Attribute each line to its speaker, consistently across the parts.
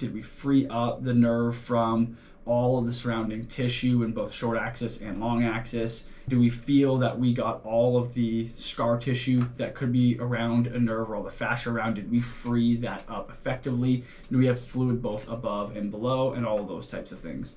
Speaker 1: Did we free up the nerve from all of the surrounding tissue in both short axis and long axis? Do we feel that we got all of the scar tissue that could be around a nerve or all the fascia around? Did we free that up effectively? Do we have fluid both above and below, and all of those types of things?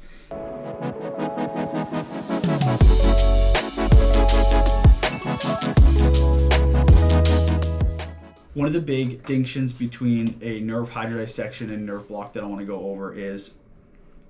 Speaker 1: One of the big distinctions between a nerve hydrodissection and nerve block that I want to go over is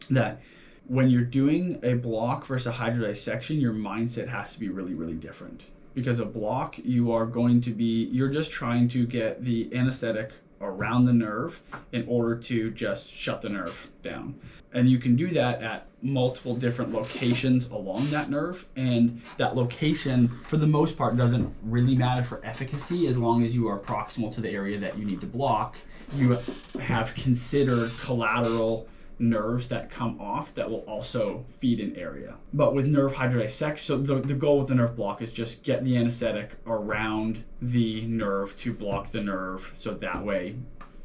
Speaker 1: that when you're doing a block versus a hydrodissection, your mindset has to be really, really different. Because a block, you're just trying to get the anesthetic around the nerve in order to just shut the nerve down. And you can do that at multiple different locations along that nerve. And that location, for the most part, doesn't really matter for efficacy as long as you are proximal to the area that you need to block. You have considered collateral nerves that come off that will also feed an area. But with nerve hydrodissection, so the goal with the nerve block is just get the anesthetic around the nerve to block the nerve, so that way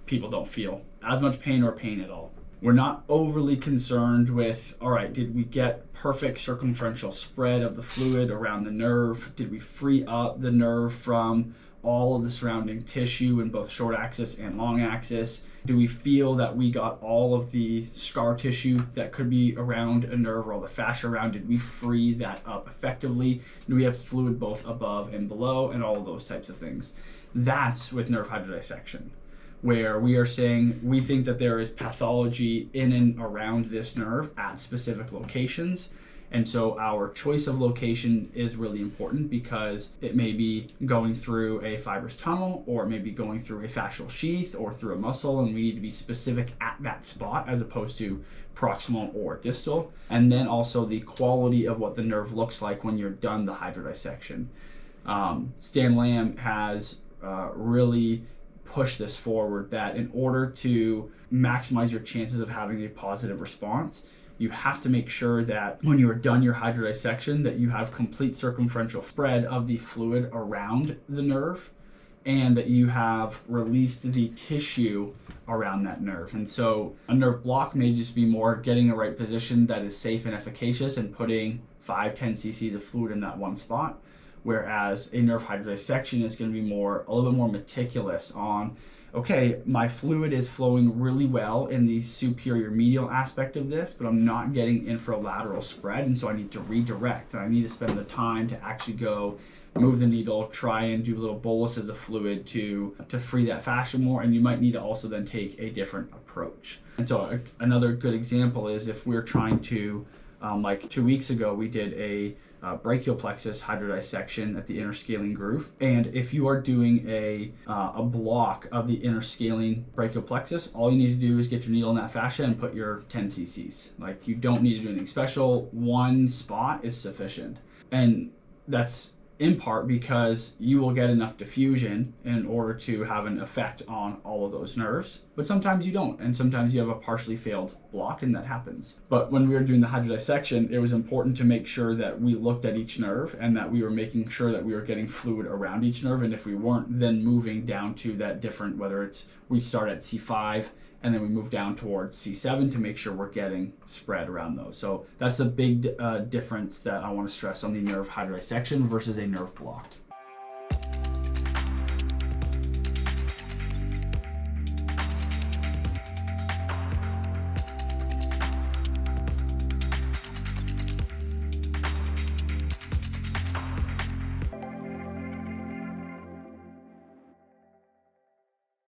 Speaker 1: people don't feel as much pain or pain at all. We're not overly concerned with, all right, did we get perfect circumferential spread of the fluid around the nerve? Did we free up the nerve from all of the surrounding tissue in both short axis and long axis? Do we feel that we got all of the scar tissue that could be around a nerve or all the fascia around? Did we free that up effectively? Do we have fluid both above and below, and all of those types of things? That's with nerve hydrodissection, where we are saying we think that there is pathology in and around this nerve at specific locations. And so our choice of location is really important because it may be going through a fibrous tunnel, or it may be going through a fascial sheath or through a muscle, and we need to be specific at that spot as opposed to proximal or distal. And then also the quality of what the nerve looks like when you're done the hydrodissection. Stan Lamb has really push this forward, that in order to maximize your chances of having a positive response, you have to make sure that when you are done your hydrodissection that you have complete circumferential spread of the fluid around the nerve, and that you have released the tissue around that nerve. And so a nerve block may just be more getting the right position that is safe and efficacious and putting 5-10 cc's of fluid in that one spot. Whereas a nerve hydrodissection is going to be a little bit more meticulous on, okay, my fluid is flowing really well in the superior medial aspect of this, but I'm not getting infralateral spread, and so I need to redirect, and I need to spend the time to actually go move the needle, try and do little boluses of fluid to free that fascia more, and you might need to also then take a different approach. And so another good example is if we're trying to, like 2 weeks ago, we did a brachial plexus hydrodissection at the interscaling groove. And if you are doing a block of the interscaling brachial plexus, all you need to do is get your needle in that fascia and put your 10 cc's. Like, you don't need to do anything special. One spot is sufficient. And that's in part because you will get enough diffusion in order to have an effect on all of those nerves. But sometimes you don't, and sometimes you have a partially failed block, and that happens. But when we were doing the hydrodissection, it was important to make sure that we looked at each nerve and that we were making sure that we were getting fluid around each nerve. And if we weren't, then moving down to that different, whether it's we start at C5 and then we move down towards C7 to make sure we're getting spread around those. So that's the big difference that I want to stress on the nerve hydrodissection versus a nerve block.